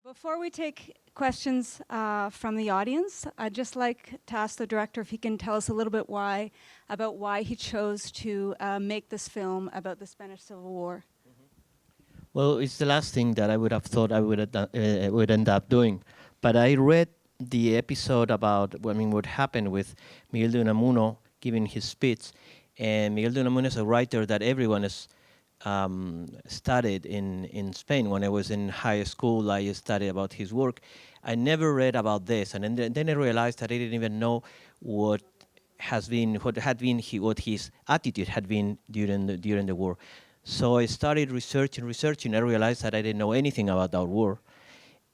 Before we take questions from the audience, I'd just like to ask the director if he can tell us a little bit about why he chose to make this film about the Spanish Civil War. Well, it's the last thing that I would have thought I would end up doing. But I read the episode about what happened with Miguel de Unamuno giving his speech. And Miguel de Unamuno is a writer that everyone has studied in Spain. When I was in high school, I studied about his work. I never read about this, and then I realized that I didn't even know what his attitude had been during the war. So I started researching. I realized that I didn't know anything about that war,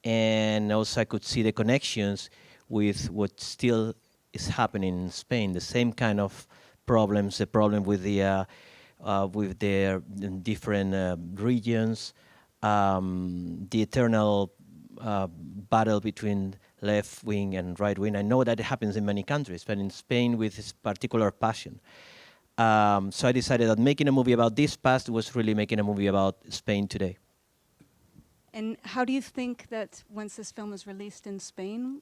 and also I could see the connections with what still is happening in Spain. The same kind of problems, the problem with their different regions, the eternal battle between left wing and right wing. I know that it happens in many countries, but in Spain with this particular passion. So I decided that making a movie about this past was really making a movie about Spain today. And how do you think that once this film is released in Spain,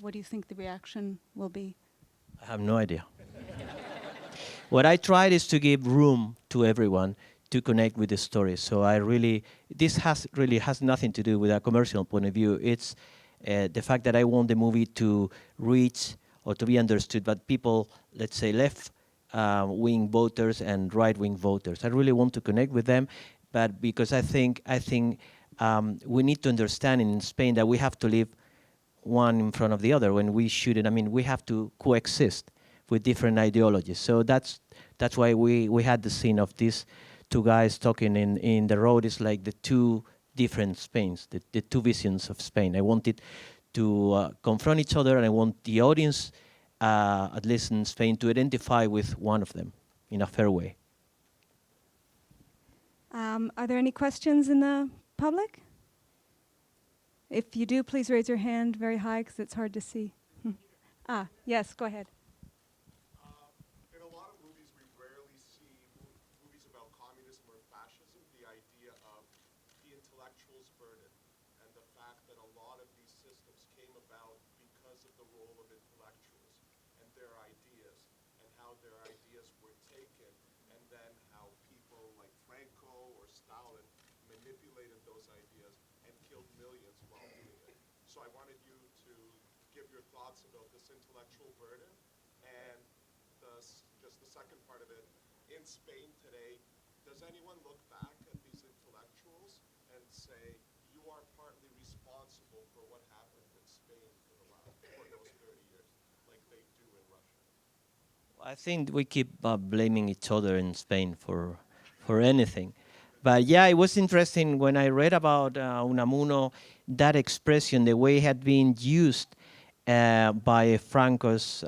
what do you think the reaction will be? I have no idea. What I tried is to give room to everyone to connect with the story. So this has nothing to do with a commercial point of view. It's the fact that I want the movie to reach or to be understood by people, let's say, left-wing voters and right-wing voters. I really want to connect with them, but because I think we need to understand in Spain that we have to live one in front of the other when we shouldn't. I mean, we have to coexist with different ideologies. So that's why we had the scene of these two guys talking in the road. It's like the two different Spains, the two visions of Spain. I wanted to confront each other, and I want the audience, at least in Spain, to identify with one of them in a fair way. Are there any questions in the public? If you do, please raise your hand very high because it's hard to see. Yes, go ahead. In a lot of movies, we rarely see movies about communism or fascism, the idea of the intellectual's burden and the fact that a lot of these systems came about because of the role of intellectuals and their ideas and how their ideas were taken, and then how people like Franco or Stalin manipulated those ideas and killed millions while doing it. So I wanted you to give your thoughts about this intellectual burden, and just the second part of it, in Spain today, does anyone look back at these intellectuals and say, you are partly responsible for what happened in Spain for those 30 years, like they do in Russia? I think we keep blaming each other in Spain for anything. But yeah, it was interesting when I read about Unamuno, that expression, the way it had been used by Franco's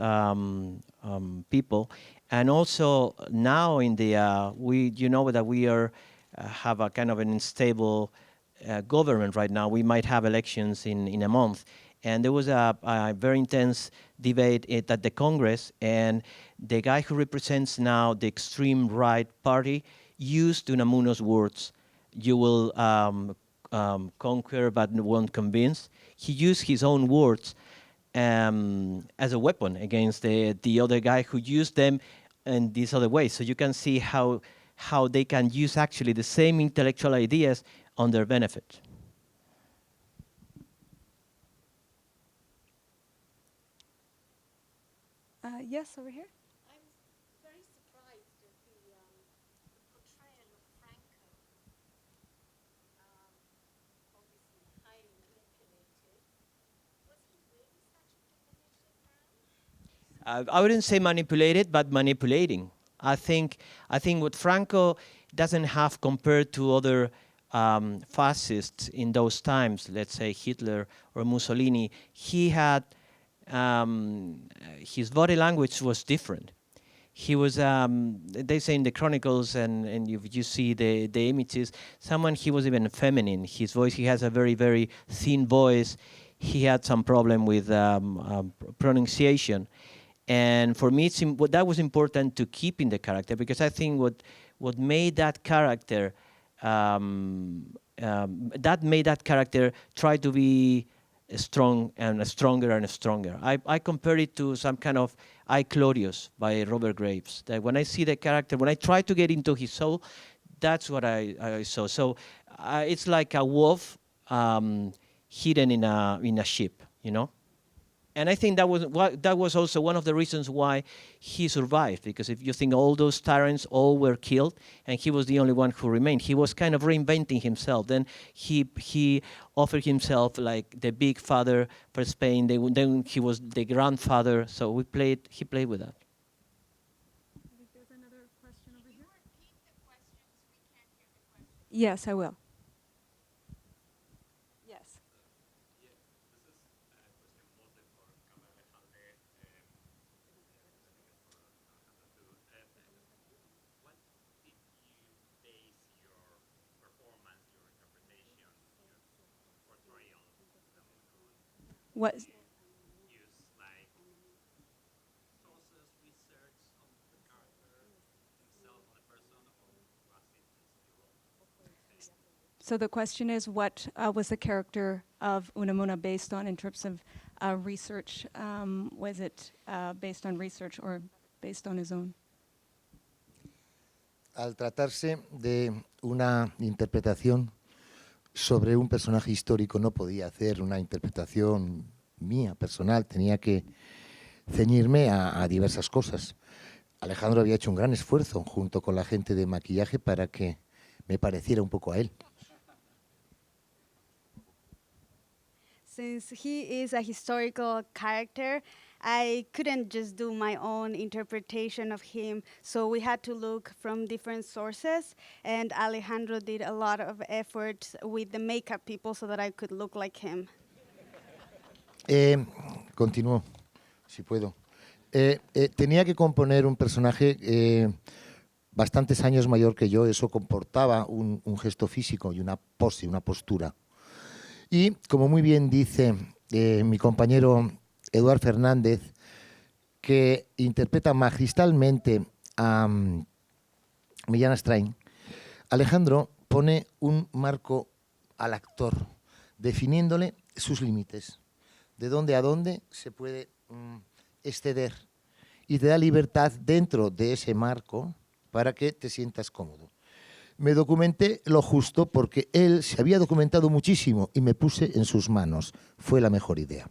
people, and also now in the that we have a kind of an unstable government right now. We might have elections in a month, and there was a very intense debate at the Congress, and the guy who represents now the extreme right party used Unamuno's words, "You will conquer but won't convince." He used his own words as a weapon against the other guy who used them in this other way. So you can see how they can use actually the same intellectual ideas on their benefit. Yes, over here. I'm very surprised at the portrayal of Franco. Obviously highly manipulated. Was he really such a manipulative man? I wouldn't say manipulated, but manipulating. I think what Franco doesn't have compared to other fascists in those times, let's say Hitler or Mussolini, he had his body language was different. He was, they say in the chronicles, and you see the images, he was even feminine. His voice, he has a very, very thin voice. He had some problem with pronunciation. And for me, that was important to keep in the character, because I think what made that character that made that character try to be strong and stronger and stronger. I compare it to some kind of I, Claudius by Robert Graves. That when I see the character, when I try to get into his soul, that's what I saw. So it's like a wolf hidden in a sheep, you know. And I think that was also one of the reasons why he survived, because if you think all those tyrants all were killed and he was the only one who remained, he was kind of reinventing himself. Then he offered himself like the big father for Spain. Then he was the grandfather. So he played with that. I think there's another question over here. Yes, I will. Yes. What? So the question is, what was the character of Unamuno based on in terms of research? Was it based on research or based on his own? Al tratarse de una interpretación sobre un personaje histórico, no podía hacer una interpretación mía, personal, tenía que ceñirme a diversas cosas. Alejandro había hecho un gran esfuerzo junto con la gente de maquillaje para que me pareciera un poco a él. Since he is a historical character, I couldn't just do my own interpretation of him, so we had to look from different sources, and Alejandro did a lot of efforts with the makeup people so that I could look like him. Continúo, si puedo. Tenía que componer un personaje bastantes años mayor que yo, eso comportaba un gesto físico y una pose, una postura. Y como muy bien dice mi compañero Eduard Fernández, que interpreta magistralmente a Millán Strain, Alejandro pone un marco al actor, definiéndole sus límites, de dónde a dónde se puede exceder, y te da libertad dentro de ese marco para que te sientas cómodo. Me documenté lo justo porque él se había documentado muchísimo y me puse en sus manos. Fue la mejor idea.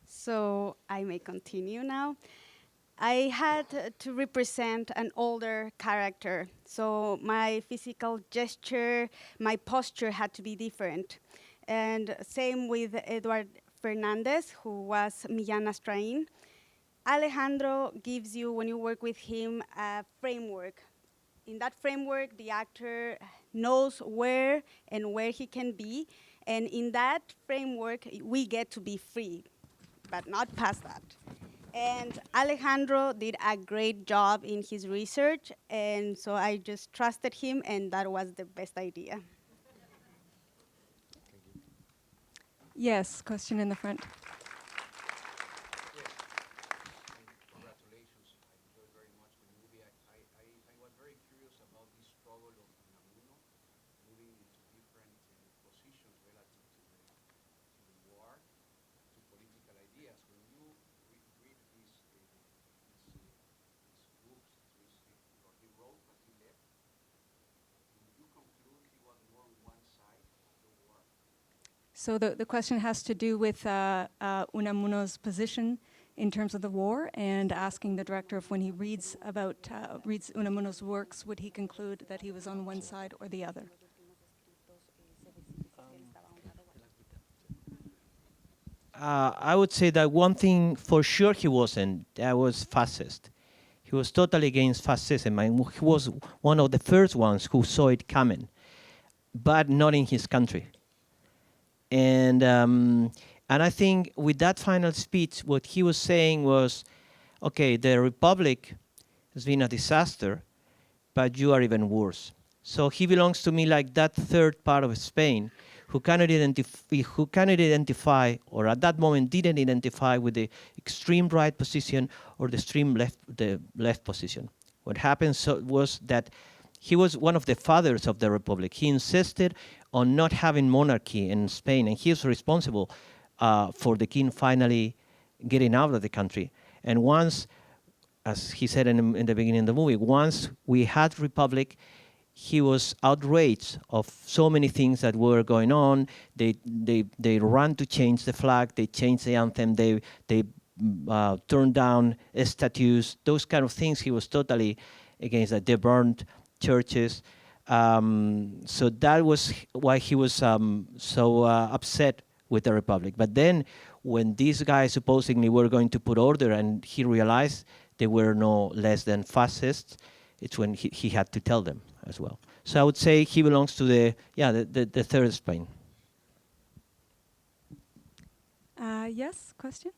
So I may continue now. I had to represent an older character, so my physical gesture, my posture had to be different. And same with Eduard Fernandez, who was Millán Astrain. Alejandro gives you, when you work with him, a framework. In that framework, the actor knows where and where he can be, and in that framework, we get to be free, but not past that. And Alejandro did a great job in his research, and so I just trusted him, and that was the best idea. Yes, question in the front. So the question has to do with Unamuno's position in terms of the war, and asking the director if when he reads Unamuno's works, would he conclude that he was on one side or the other? I would say that one thing for sure he wasn't, that was fascist. He was totally against fascism, and he was one of the first ones who saw it coming, but not in his country. And I think with that final speech, what he was saying was, okay, the Republic has been a disaster, but you are even worse. So he belongs to me like that third part of Spain who cannot identify, or at that moment didn't identify with the extreme right position or the extreme left position. What happened was that he was one of the fathers of the Republic. He insisted on not having monarchy in Spain, and he was responsible for the king finally getting out of the country. And once, as he said in the beginning of the movie, once we had Republic, he was outraged of so many things that were going on. They ran to change the flag, they changed the anthem, they turned down statues, those kind of things. He was totally against that. They burned churches. So that was why he was so upset with the Republic. But then when these guys supposedly were going to put order and he realized they were no less than fascists, it's when he had to tell them as well. So I would say he belongs to the third Spain. Yes, question?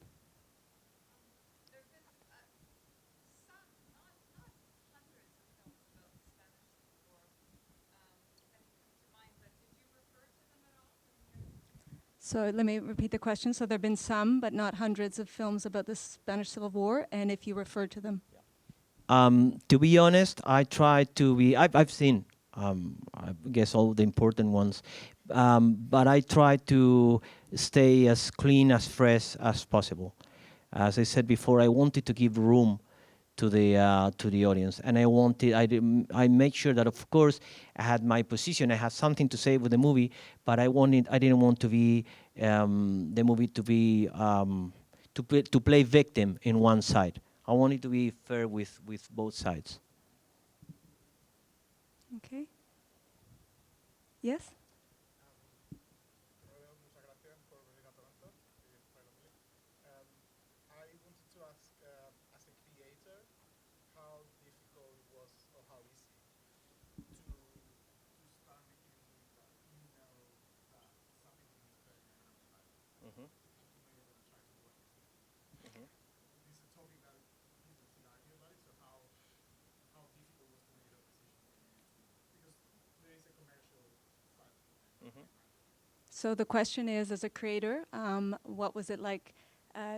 So let me repeat the question. So there have been some, but not hundreds of films about the Spanish Civil War, and if you refer to them. To be honest, I try to be, I've seen, I guess, all the important ones, but I try to stay as clean, as fresh as possible. As I said before, I wanted to give room to the audience, and I made sure that, of course, I had my position, I had something to say with the movie, but I didn't want to be the movie to be to play victim in one side. I wanted to be fair with both sides. Okay. Yes? I wanted to ask, as a creator, how difficult it was, or how easy, to start making a movie that you know something is very, very bad. Mm-hmm. You know you're going to try to work with it. Mm-hmm. This is a topic that you don't feel argue about it, so how difficult was to make that decision for you? Because there is a commercial side to it. Mm-hmm. So the question is, as a creator, what was it like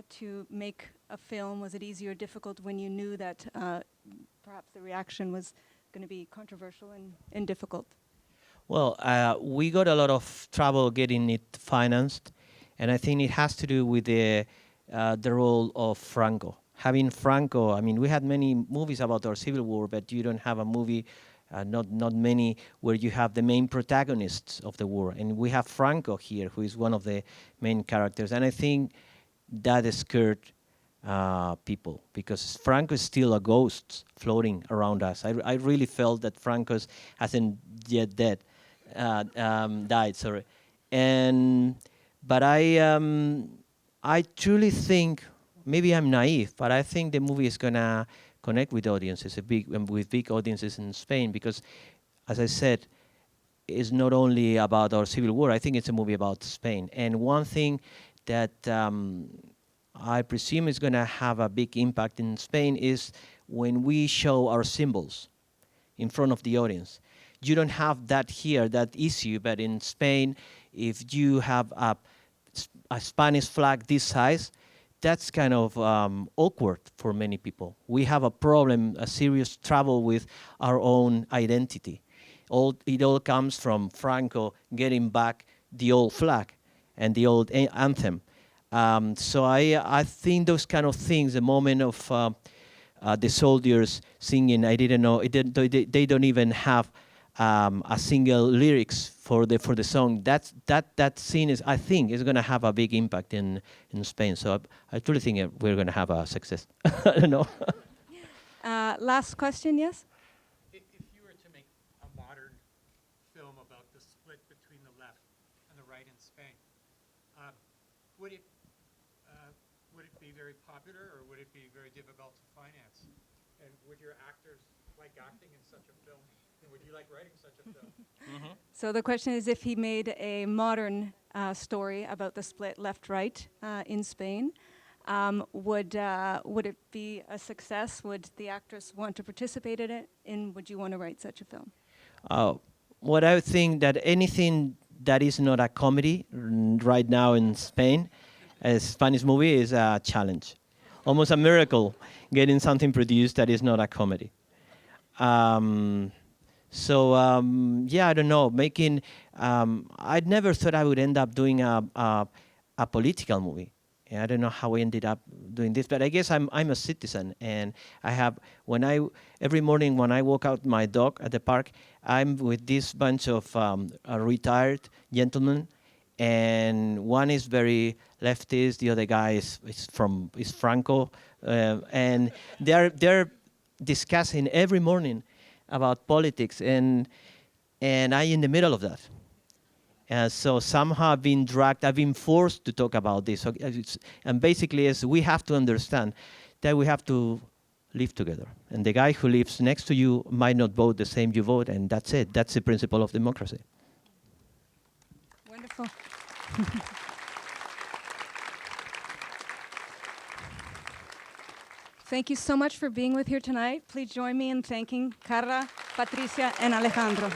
to make a film? Was it easy or difficult when you knew that perhaps the reaction was going to be controversial and difficult? Well, we got a lot of trouble getting it financed, and I think it has to do with the role of Franco. Having Franco, I mean, we had many movies about our civil war, but you don't have a movie, not many, where you have the main protagonists of the war. And we have Franco here, who is one of the main characters. And I think that scared people, because Franco is still a ghost floating around us. I really felt that Franco hasn't yet died. Sorry, but I truly think, maybe I'm naive, but I think the movie is gonna connect with audiences, with big audiences in Spain, because, as I said, it's not only about our civil war. I think it's a movie about Spain. And one thing that I presume is going to have a big impact in Spain is when we show our symbols in front of the audience. You don't have that here, that issue, but in Spain, if you have a Spanish flag this size, that's kind of awkward for many people. We have a problem, a serious trouble with our own identity. It all comes from Franco getting back the old flag and the old anthem. So I think those kind of things, the moment of the soldiers singing, I didn't know, they don't even have a single lyrics for the song. That scene is, I think, is going to have a big impact in Spain. So I truly think we're going to have a success. I don't know. Last question, yes? If you were to make a modern film about the split between the left and the right in Spain, would it be very popular, or would it be very difficult to finance? And would your actors like acting in such a film? And would you like writing such a film? Mm-hmm. So the question is, if he made a modern story about the split left-right in Spain, would it be a success? Would the actors want to participate in it? And would you want to write such a film? What I would think that anything that is not a comedy right now in Spain, a Spanish movie, is a challenge. Almost a miracle getting something produced that is not a comedy. Yeah, I don't know. I'd never thought I would end up doing a political movie. I don't know how I ended up doing this, but I guess I'm a citizen, and I have every morning when I walk out my dog at the park, I'm with this bunch of retired gentlemen, and one is very leftist, the other guy is Franco, and they're discussing every morning about politics, and I in the middle of that. So somehow I've been forced to talk about this. So and basically, we have to understand that we have to live together. And the guy who lives next to you might not vote the same you vote, and that's it. That's the principle of democracy. Wonderful. Thank you so much for being with here tonight. Please join me in thanking Karra, Patricia, and Alejandro.